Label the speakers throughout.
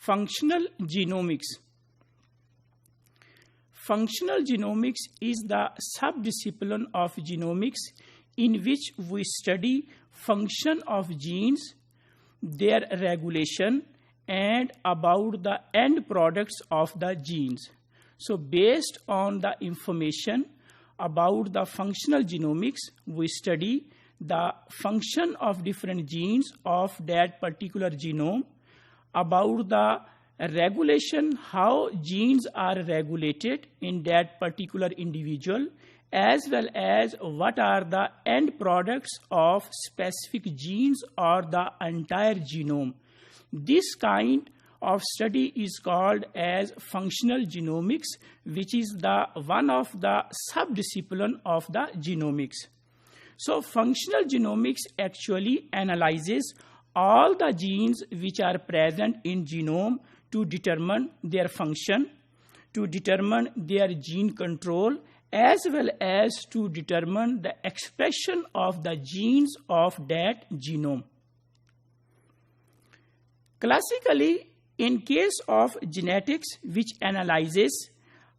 Speaker 1: Functional genomics. Functional genomics is the subdiscipline of genomics in which we study function of genes, their regulation, and about the end products of the genes. So based on the information about the functional genomics, we study the function of different genes of that particular genome, about the regulation, how genes are regulated in that particular individual, as well as what are the end products of specific genes or the entire genome. This kind of study is called as functional genomics, which is the one of the subdiscipline of the genomics. So functional genomics actually analyzes all the genes which are present in genome to determine their function, to determine their gene control, as well as to determine the expression of the genes of that genome. Classically, in case of genetics, which analyzes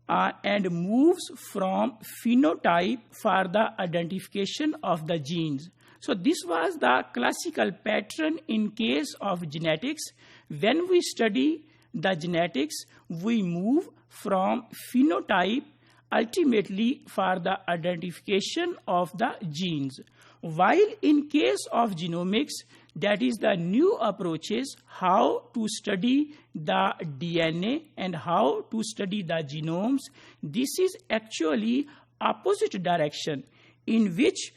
Speaker 1: and moves from phenotype for the identification of the genes. So this was the classical pattern in case of genetics. When we study the genetics, we move from phenotype ultimately for the identification of the genes. While in case of genomics, that is the new approaches how to study the DNA and how to study the genomes. This is actually opposite direction in which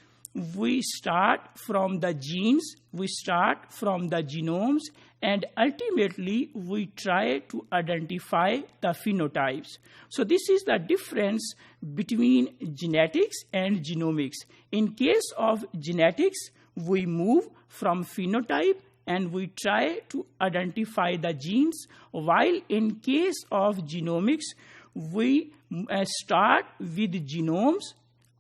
Speaker 1: we start from the genes, we start from the genomes, and ultimately we try to identify the phenotypes. So this is the difference between genetics and genomics. In case of genetics, we move from phenotype and we try to identify the genes, while in case of genomics, we start with genomes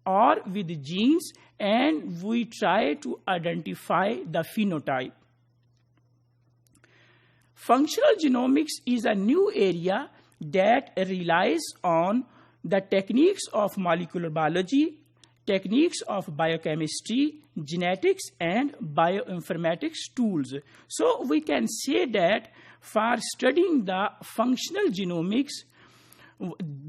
Speaker 1: or with genes and we try to identify the phenotype. Functional genomics is a new area that relies on the techniques of molecular biology, techniques of biochemistry, genetics, and bioinformatics tools. So we can say that for studying the functional genomics,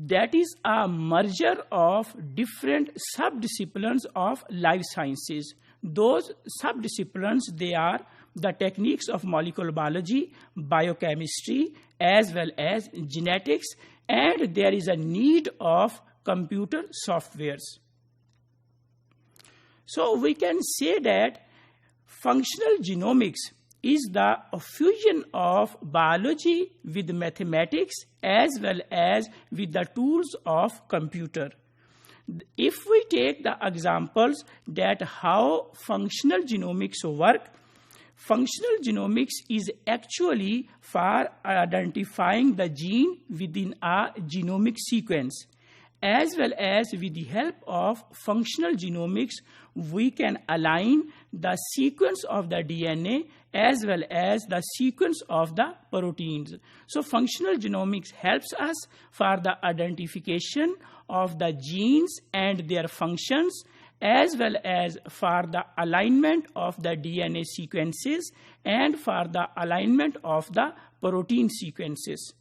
Speaker 1: that is a merger of different subdisciplines of life sciences. Those subdisciplines, they are the techniques of molecular biology, biochemistry, as well as genetics, and there is a need of computer softwares. So we can say that functional genomics is the fusion of biology with mathematics as well as with the tools of computer. If we take the examples that how functional genomics work, functional genomics is actually for identifying the gene within a genomic sequence. As well as with the help of functional genomics, we can align the sequence of the DNA as well as the sequence of the proteins. So functional genomics helps us for the identification of the genes and their functions, as well as for the alignment of the DNA sequences and for the alignment of the protein sequences.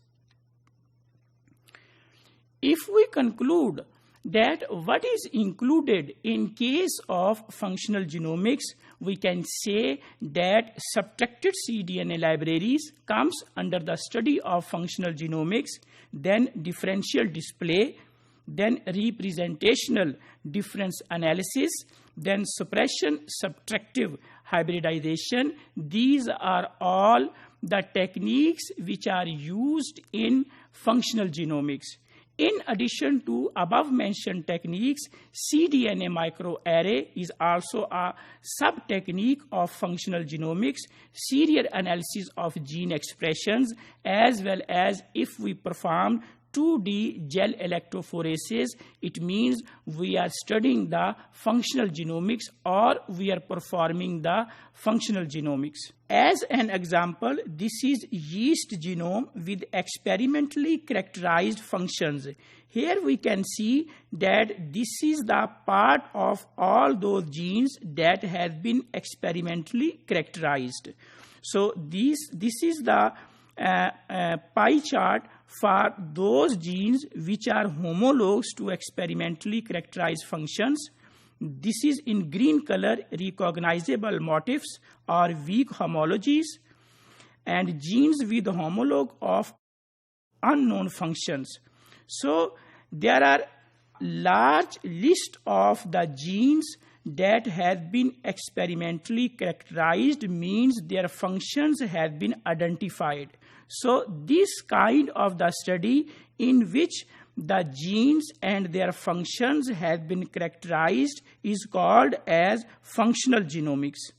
Speaker 1: If we conclude that what is included in case of functional genomics, we can say that subtracted cDNA libraries comes under the study of functional genomics, then differential display, then representational difference analysis, then suppression, subtractive hybridization. These are all the techniques which are used in functional genomics. In addition to above-mentioned techniques, cDNA microarray is also a sub-technique of functional genomics, serial analysis of gene expressions, as well as if we perform 2D gel electrophoresis, it means we are studying the functional genomics or we are performing the functional genomics. As an example, this is yeast genome with experimentally characterized functions. Here we can see that this is the part of all those genes that have been experimentally characterized. So this is the pie chart for those genes which are homologs to experimentally characterized functions. This is in green color recognizable motifs or weak homologies, and genes with homolog of unknown functions. So there are large list of the genes that have been experimentally characterized, means their functions have been identified. So this kind of the study in which the genes and their functions have been characterized is called as functional genomics.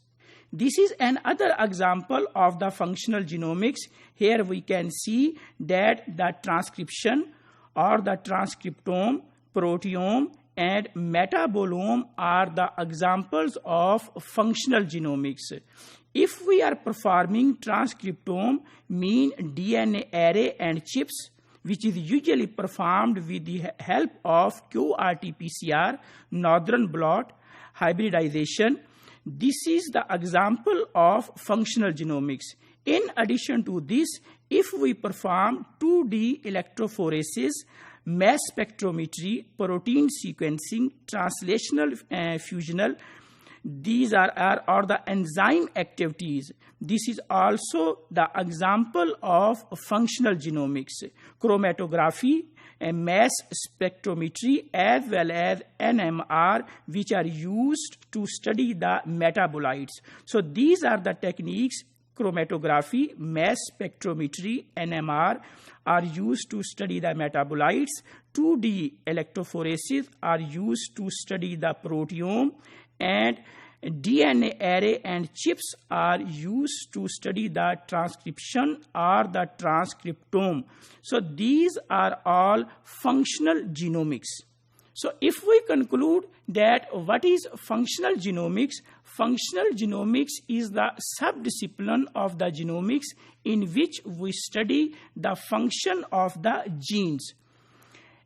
Speaker 1: This is another example of the functional genomics. Here we can see that the transcription or the transcriptome, proteome, and metabolome are the examples of functional genomics. If we are performing transcriptome, mean DNA array and chips, which is usually performed with the help of qRT-PCR, northern blot, hybridization, this is the example of functional genomics. In addition to this, if we perform 2D electrophoresis, mass spectrometry, protein sequencing, translational fusional, these are the enzyme activities. This is also the example of functional genomics. Chromatography, mass spectrometry, as well as NMR, which are used to study the metabolites. So these are the techniques: chromatography, mass spectrometry, NMR are used to study the metabolites. 2D electrophoresis are used to study the proteome, and DNA array and chips are used to study the transcription or the transcriptome. So these are all functional genomics. So if we conclude that what is functional genomics? Functional genomics is the subdiscipline of the genomics in which we study the function of the genes,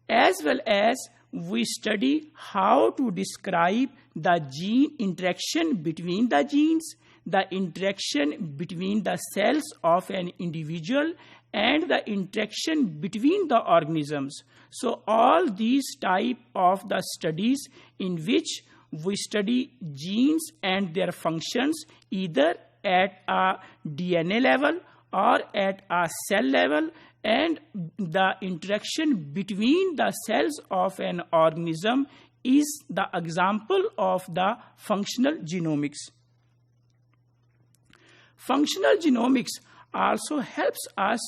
Speaker 1: as well as we study how to describe the gene interaction between the genes, the interaction between the cells of an individual, and the interaction between the organisms. So all these type of the studies in which we study genes and their functions either at a DNA level or at a cell level, and the interaction between the cells of an organism is the example of the functional genomics. Functional genomics also helps us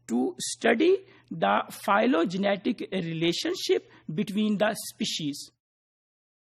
Speaker 1: to study the phylogenetic relationship between the species.